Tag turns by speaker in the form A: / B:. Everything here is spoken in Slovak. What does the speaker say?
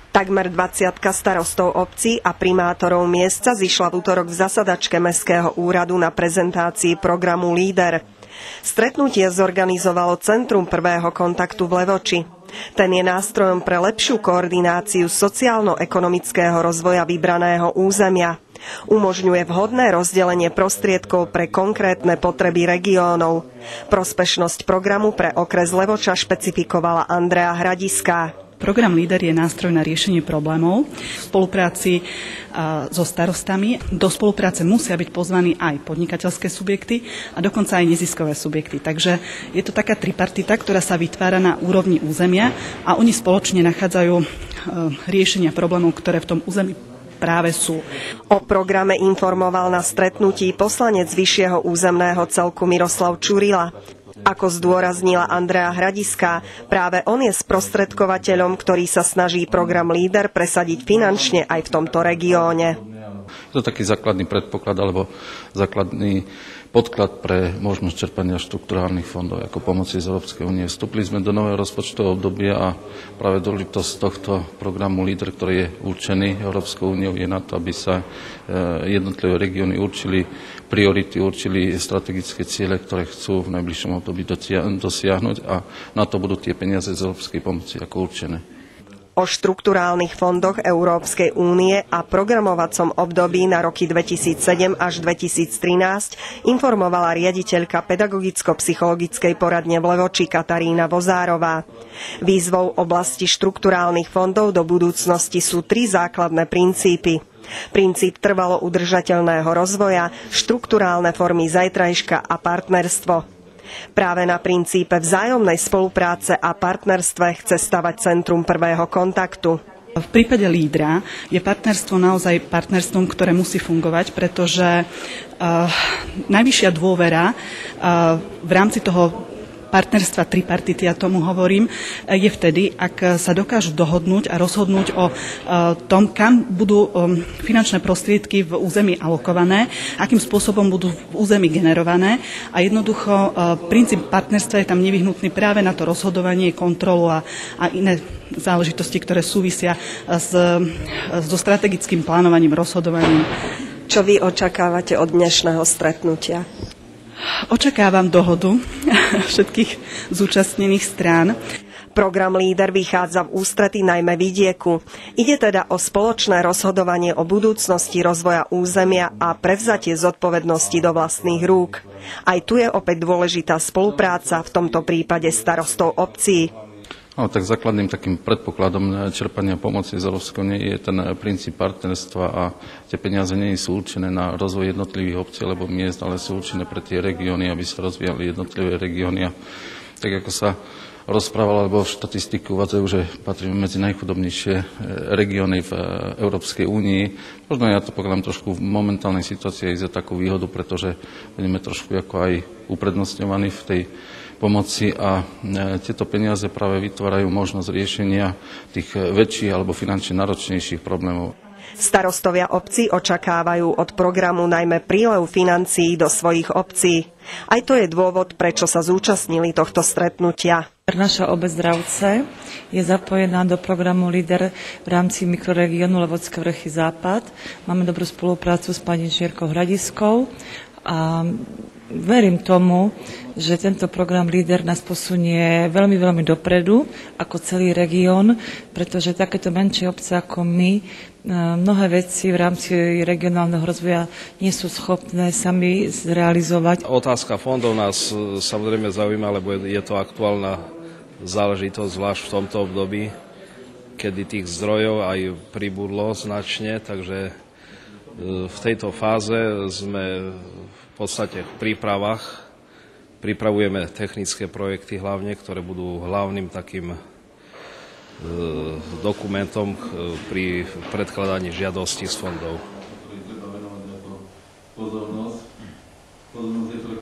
A: Takmer 20 starostov obcí a primátorov miest sa zišla v utorok v zasadačke Mestského úradu na prezentácii programu LEADER. Stretnutie zorganizovalo Centrum prvého kontaktu v Levoči. Ten je nástrojom pre lepšiu koordináciu sociálno-ekonomického rozvoja vybraného územia. Umožňuje vhodné rozdelenie prostriedkov pre konkrétne potreby regiónov. Prospešnosť programu pre okres Levoča špecifikovala Andrea Hradiská.
B: Program LEADER je nástroj na riešenie problémov v spolupráci so starostami. Do spolupráce musia byť pozvaní aj podnikateľské subjekty a dokonca aj neziskové subjekty. Takže je to taká tripartita, ktorá sa vytvára na úrovni územia a oni spoločne nachádzajú riešenia problémov, ktoré v tom území práve sú.
A: O programe informoval na stretnutí poslanec vyššieho územného celku Miroslav Čurila. Ako zdôraznila Andrea Hradiská, práve on je sprostredkovateľom, ktorý sa snaží program LEADER presadiť finančne aj v tomto regióne.
C: To je taký základný predpoklad alebo základný podklad pre možnosť čerpania štrukturálnych fondov ako pomoci z Európskej únie. Vstúpili sme do nového rozpočtového obdobia a práve dôležitosť tohto programu LEADER, ktorý je určený Európskou úniou, je na to, aby sa jednotlivé regióny určili priority, určili strategické ciele, ktoré chcú v najbližšom období dosiahnuť a na to budú tie peniaze z európskej pomoci ako určené.
A: O štrukturálnych fondoch Európskej únie a programovacom období na roky 2007 až 2013 informovala riaditeľka pedagogicko-psychologickej poradne v Levoči Katarína Vozárová. Výzvou oblasti štrukturálnych fondov do budúcnosti sú 3 základné princípy. Princíp trvalo udržateľného rozvoja, štrukturálne formy zajtrajška a partnerstvo. Práve na princípe vzájomnej spolupráce a partnerstve chce stavať Centrum prvého kontaktu.
B: V prípade LEADERa je partnerstvo naozaj partnerstvom, ktoré musí fungovať, pretože najvyššia dôvera v rámci toho partnerstva tripartity, ja tomu hovorím, je vtedy, ak sa dokážu dohodnúť a rozhodnúť o tom, kam budú finančné prostriedky v území alokované, akým spôsobom budú v území generované a jednoducho princíp partnerstva je tam nevyhnutný práve na to rozhodovanie, kontrolu a iné záležitosti, ktoré súvisia so strategickým plánovaním, rozhodovaním.
A: Čo vy očakávate od dnešného stretnutia?
B: Očakávam dohodu všetkých zúčastnených strán.
A: Program LEADER vychádza v ústrety najmä vidieku. Ide teda o spoločné rozhodovanie o budúcnosti rozvoja územia a prevzatie zodpovednosti do vlastných rúk. Aj tu je opäť dôležitá spolupráca, v tomto prípade starostov obcí.
C: No, tak základným takým predpokladom čerpania pomoci z Európskej únie je ten princíp partnerstva a tie peniaze nie sú určené na rozvoj jednotlivých obcí alebo miest, ale sú určené pre tie regióny, aby sa rozvíjali jednotlivé regióny. A tak ako sa rozprávalo, alebo štatistiky uvádzajú, že patríme medzi najchudobnejšie regióny v Európskej únii. Možno ja to pokladám trošku v momentálnej situácii aj za takú výhodu, pretože budeme trošku ako aj uprednostňovaní v tej pomoci a tieto peniaze práve vytvárajú možnosť riešenia tých väčších alebo finančne náročnejších problémov.
A: Starostovia obcí očakávajú od programu najmä prílev financií do svojich obcí. Aj to je dôvod, prečo sa zúčastnili tohto stretnutia.
D: Naša obec Dravce je zapojená do programu LEADER v rámci mikroregiónu Levocké vrchy Západ. Máme dobrú spoluprácu s pani inžinierkou Hradiskou a verím tomu, že tento program LEADER nás posunie veľmi, veľmi dopredu ako celý región, pretože takéto menšie obce ako my mnohé veci v rámci regionálneho rozvoja nie sú schopné sami zrealizovať.
E: Otázka fondov nás samozrejme zaujíma, lebo je to aktuálna záležitosť, zvlášť v tomto období, kedy tých zdrojov aj pribudlo značne, takže v tejto fáze sme v podstate v prípravách. Pripravujeme technické projekty hlavne, ktoré budú hlavným takým dokumentom pri predkladaní žiadostí z fondov.